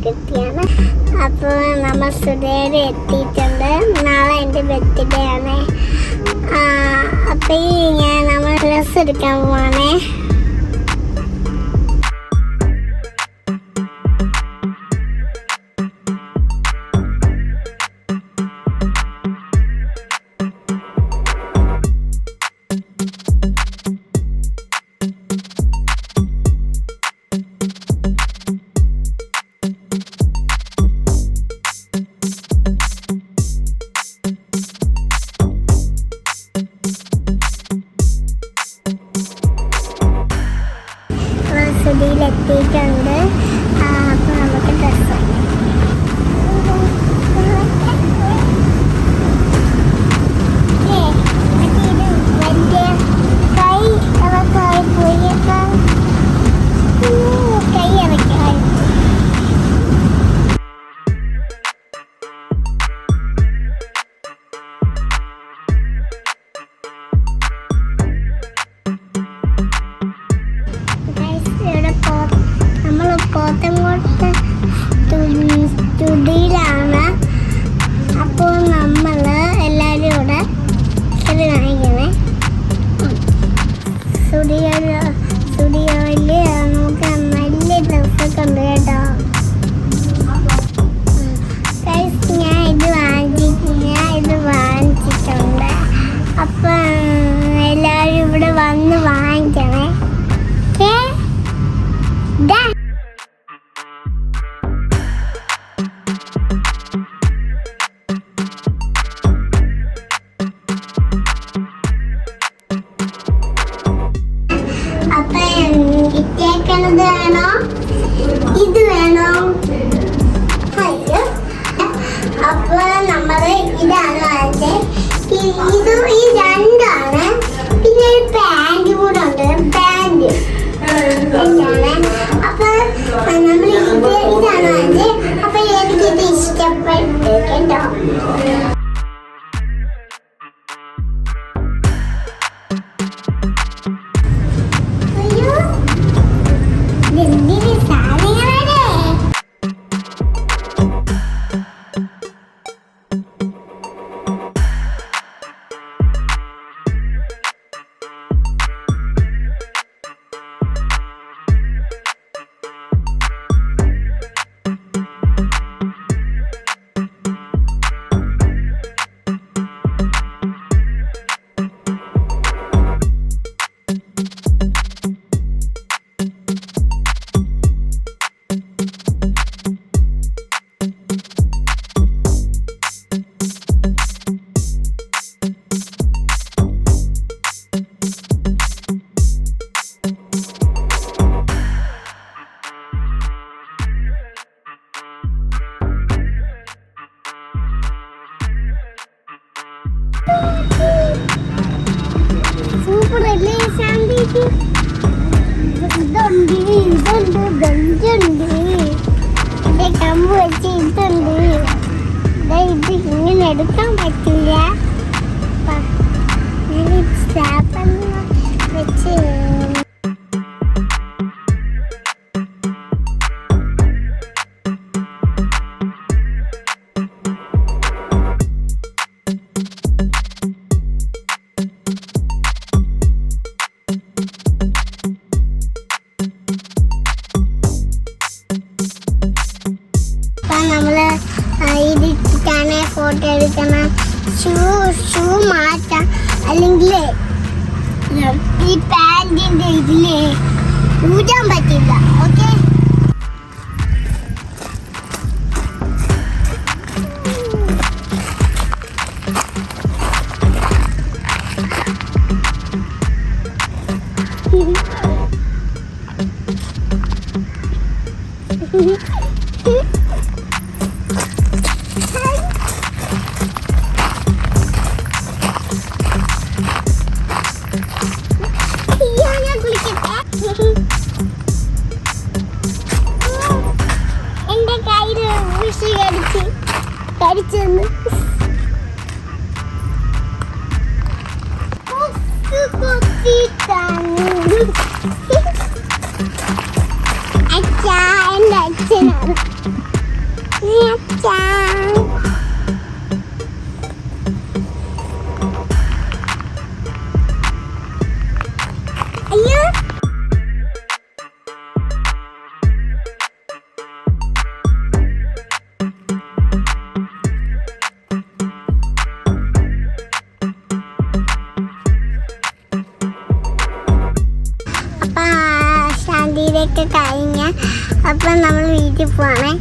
കിട്ടിയാണ്. അപ്പോൾ നമ്മൾ സുധേരി എത്തിയിട്ടുണ്ട്. നാളെ എൻ്റെ ബർത്ത്ഡേ ആണ്. അപ്പോൾ നമ്മൾ ഡ്രസ്സ് എടുക്കാൻ പോവാണേ. എത്തിയിട്ടുണ്ട്. അപ്പോൾ നമുക്ക് ഡ്രസ്സ് സ്റ്റുഡിയോയിലാണ്. അപ്പോൾ നമ്മൾ എല്ലാവരും കൂടെ ഇത് കാണിക്കണേ. സ്റ്റുഡിയോയിൽ നമുക്ക് നല്ല ഡ്രസ്സൊക്കെ ഉണ്ട് കേട്ടോ. ഞാൻ ഇത് വാങ്ങിച്ചിട്ടുണ്ട്. അപ്പം എല്ലാവരും ഇവിടെ വന്ന് വാങ്ങിക്കണേ. ഇട്ടേക്കണത് വേണോ, ഇത് വേണോ? അപ്പൊ നമ്മള് ഇതാണ് വാങ്ങിച്ചത്. ഇതും ഈ രണ്ടാണ്. പിന്നെ ഒരു പാൻറ് കൂടെ ഉണ്ട്. പാൻറ് അപ്പൊ നമ്മൾ ഇതാണ് വാങ്ങിച്ചത്. അപ്പൊ എനിക്കിത് ഇഷ്ടപ്പെട്ടു കേട്ടോ. സൂപ്പറല്ലേ ശാന്തിക്ക്? ഇതുണ്ട്, ബെഞ്ചുണ്ട്, കമ്പ് വെച്ച് ഇതുണ്ട്. ഇത് ഇങ്ങനെ എടുക്കാൻ പറ്റില്ല. സ്റ്റാപ്പെന്ന് വെച്ച് ഇതിട്ടാണ് ഫോട്ടോ എടുക്കണം. ഷൂ മാറ്റാം. അല്ലെങ്കിൽ ഈ പാൻറ്റിൻ്റെ ഇതിലേ ഊരാൻ പറ്റില്ല. ഓക്കെ, ഒക്കെ കഴിഞ്ഞ അപ്പം നമ്മൾ വീട്ടിൽ പോവാണേ.